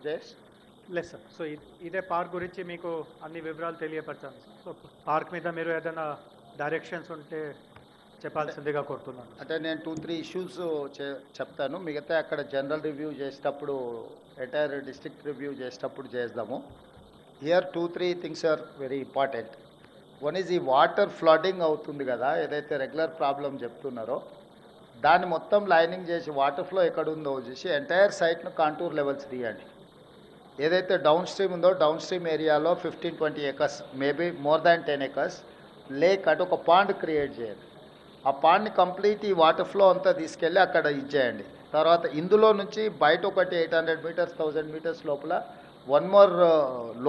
there? లేదు sir. So ఇదే park గురించి మీకు అన్ని వివరాలు తెలియపరచాను. సో పార్క్ మీద మీరు ఏదైనా డైరెక్షన్స్ ఉంటే చెప్పాల్సిందిగా కోరుతున్నాను. అంటే నేను 2-3 ఇష్యూస్ చెప్తాను, మిగతా అక్కడ జనరల్ రివ్యూ చేసేటప్పుడు ఎంటైర్ డిస్ట్రిక్ట్ రివ్యూ చేసేటప్పుడు చేద్దాము. Here 2-3 things are very important. One is ఈ వాటర్ ఫ్లడింగ్ అవుతుంది కదా, ఏదైతే రెగ్యులర్ ప్రాబ్లం చెప్తున్నారో దాన్ని మొత్తం లైనింగ్ చేసి వాటర్ ఫ్లో ఎక్కడ ఉందో చూసి ఎంటైర్ సైట్ను కాంటూర్ లెవెల్స్ తీయండి. ఏదైతే డౌన్ స్ట్రీమ్ ఉందో డౌన్ స్ట్రీమ్ ఏరియాలో 15-20 acres, maybe more than 10 acres lake అటు ఒక పాండ్ క్రియేట్ చేయండి. ఆ పాండ్ని కంప్లీట్ ఈ వాటర్ ఫ్లో అంతా తీసుకెళ్ళి అక్కడ ఇచ్చేయండి. తర్వాత ఇందులో నుంచి బయట ఒకటి 800 meters 1000 meters లోపల one more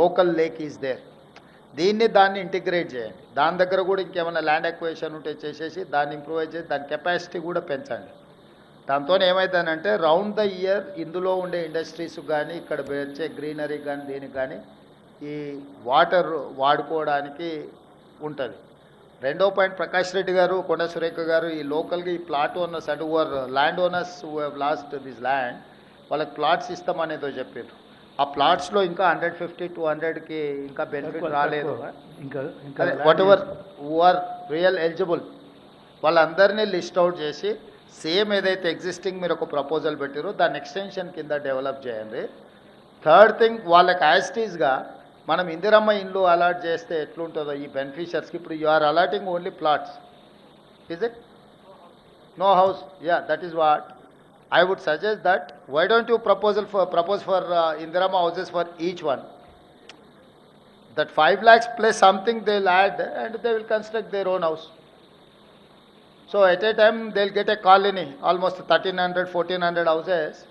local lake is there. దాన్ని ఇంటిగ్రేట్ చేయండి. దాని దగ్గర కూడా ఇంకేమైనా ల్యాండ్ ఎక్వేషన్ ఉంటే చేసేసి దాన్ని ఇంప్రూవైజ్ చేసి దాని కెపాసిటీ కూడా పెంచండి. దాంతో ఏమవుతుందంటే రౌండ్ ద ఇయర్ ఇందులో ఉండే ఇండస్ట్రీస్ కానీ ఇక్కడ వచ్చే గ్రీనరీ కానీ దేనికి కానీ ఈ వాటర్ వాడుకోవడానికి ఉంటుంది. రెండో పాయింట్, ప్రకాష్ రెడ్డి గారు, కొండ సురేఖ గారు, ఈ లోకల్గా ఈ ప్లాట్ ఓనర్స్ అంటే over land owners who have lost this land వాళ్ళకి ప్లాట్స్ ఇస్తామనేదో చెప్పారు. ఆ ప్లాట్స్లో ఇంకా 150-200కి ఇంకా బెనిఫిట్ రాలేదు. Whatever who are real eligible వాళ్ళందరినీ లిస్ట్ అవుట్ చేసి సేమ్ ఏదైతే ఎగ్జిస్టింగ్ మీరు ఒక ప్రపోజల్ పెట్టారో దాన్ని ఎక్స్టెన్షన్ కింద డెవలప్ చేయండి. థర్డ్ థింగ్, వాళ్ళకి యాజిటీస్గా మనం ఇందిరమ్మ ఇండ్లు అలాట్ చేస్తే ఎట్లుంటుందో ఈ బెనిఫిషియర్స్కి. ఇప్పుడు you are allotting only plots, is it? No house. Yeah, that is what I would suggest that why don't you propose for Indirama houses for each one. That 5 lakhs plus something they'll add and they will construct their own house. So at a time they'll get a colony, almost 1300-1400 houses.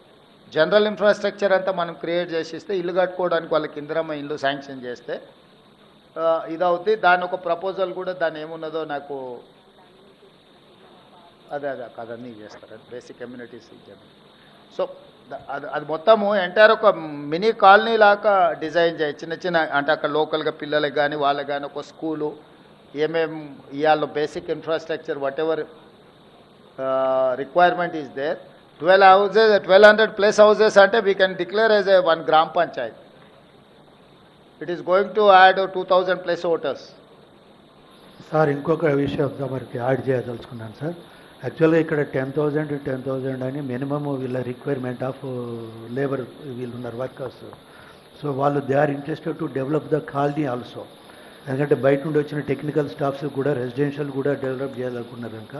General infrastructure anta manam create chesiste illu kattukodaniki vallaki Indirama illu sanction cheste idavudi. Dani oka proposal kuda dani emunnado naku అదే కదన్నీ చేస్తారు basic communities ఇచ్చారు. So అది మొత్తము entire ఒక mini colony లాగా design చేయి. చిన్న చిన్న అంటే అక్కడ లోకల్గా పిల్లలకి కానీ వాళ్ళకి కానీ ఒక స్కూలు ఏమేమి ఇవాళ basic infrastructure whatever requirement is there. 12 houses 1200 plus houses అంటే we can declare as a 1 గ్రామ panchayat. It is going to add 2000 plus voters. Sir ఇంకొక విషయం మనకి యాడ్ చేయదలుచుకున్నాను సార్. యాక్చువల్గా ఇక్కడ 10,000 అని మినిమమ్ వీళ్ళ రిక్వైర్మెంట్ ఆఫ్ లేబర్ వీళ్ళు ఉన్నారు వర్కర్స్. సో వాళ్ళు they are interested to develop the colony also. ఎందుకంటే బయట నుండి వచ్చిన టెక్నికల్ స్టాఫ్స్ కూడా రెసిడెన్షియల్ కూడా డెవలప్ చేయాలనుకున్నారు కనుక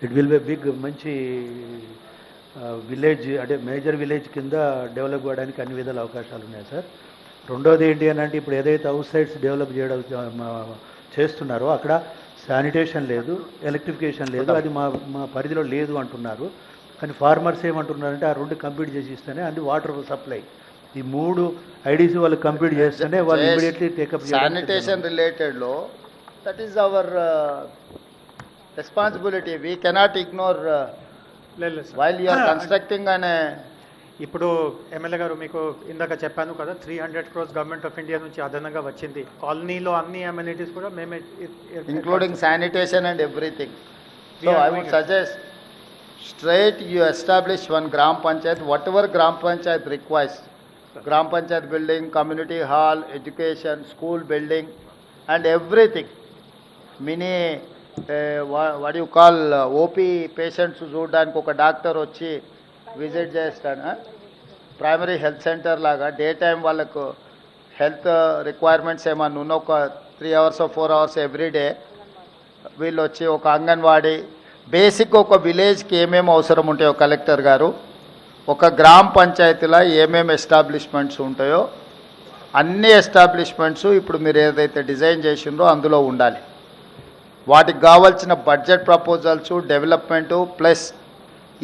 ఇట్ విల్ బి బిగ్ మంచి విలేజ్ అంటే మేజర్ విలేజ్ కింద డెవలప్ అవ్వడానికి అన్ని విధాల అవకాశాలు ఉన్నాయి సార్. రెండోది ఏంటి అని అంటే ఇప్పుడు ఏదైతే అవుట్ సైడ్స్ డెవలప్ చేస్తున్నారో అక్కడ శానిటేషన్ లేదు, ఎలక్ట్రిఫికేషన్ లేదు, అది మా పరిధిలో లేదు అంటున్నారు. కానీ ఫార్మర్స్ ఏమంటున్నారంటే ఆ 2 కంప్లీట్ చేసి ఇస్తేనే అది వాటర్ సప్లై ఈ 3 ఐడీసీ వాళ్ళు కంప్లీట్ చేస్తేనే వాళ్ళు ఇమీడియట్లీ టేకప్. శానిటేషన్ రిలేటెడ్లో that is our responsibility. We cannot ignore while you are constructing అనే. ఇప్పుడు ఎమ్మెల్యే గారు మీకు ఇందాక చెప్పాను కదా 300 crores గవర్నమెంట్ ఆఫ్ ఇండియా నుంచి అదనంగా వచ్చింది. కాలనీలో అన్ని అమ్యూనిటీస్ కూడా మేమే including sanitation and everything. So I would suggest straight you establish 1 gram panchayat, whatever gram panchayat requires. Gram panchayat building, community hall, education, school building and everything. Mini what do you call OP patients చూడడానికి ఒక doctor వచ్చి visit చేస్తాడు. Primary health centre లాగా day time వాళ్ళకు health requirements ఏమన్నా ఉన్న ఒక 3 hours or 4 hours everyday వీళ్ళు వచ్చి ఒక అంగన్వాడీ బేసిక్ ఒక విలేజ్కి ఏమేమి అవసరం ఉంటాయో కలెక్టర్ గారు ఒక గ్రామ పంచాయతీలో ఏమేమి ఎస్టాబ్లిష్మెంట్స్ ఉంటాయో అన్ని ఎస్టాబ్లిష్మెంట్స్ ఇప్పుడు మీరు ఏదైతే డిజైన్ చేసిండ్రో అందులో ఉండాలి. వాటికి కావాల్సిన బడ్జెట్ ప్రపోజల్స్, డెవలప్మెంటు ప్లస్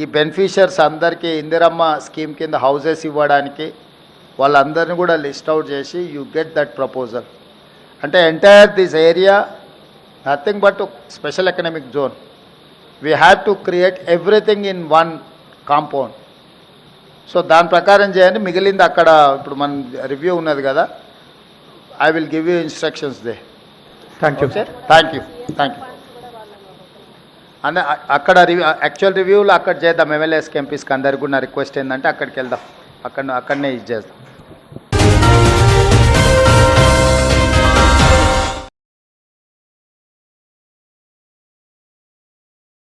ఈ బెనిఫిషియర్స్ అందరికీ ఇందిరమ్మ స్కీమ్ కింద హౌసెస్ ఇవ్వడానికి వాళ్ళందరినీ కూడా లిస్ట్ అవుట్ చేసి యూ గెట్ దట్ ప్రపోజల్. అంటే entire this area nothing but special economic zone. We have to create everything in 1 compound. So దాని ప్రకారం చేయండి. మిగిలింది అక్కడ ఇప్పుడు మన రివ్యూ ఉన్నది కదా, I will give you instructions they. Thank you sir. Thank you. అంటే అక్కడ యాక్చువల్ రివ్యూలో అక్కడ చేద్దాం. ఎమ్మెల్యేస్కి ఎంపీస్కి అందరికి కూడా రిక్వెస్ట్ ఏంటంటే అక్కడికి వెళ్దాం, అక్కడనే ఇది చేద్దాం.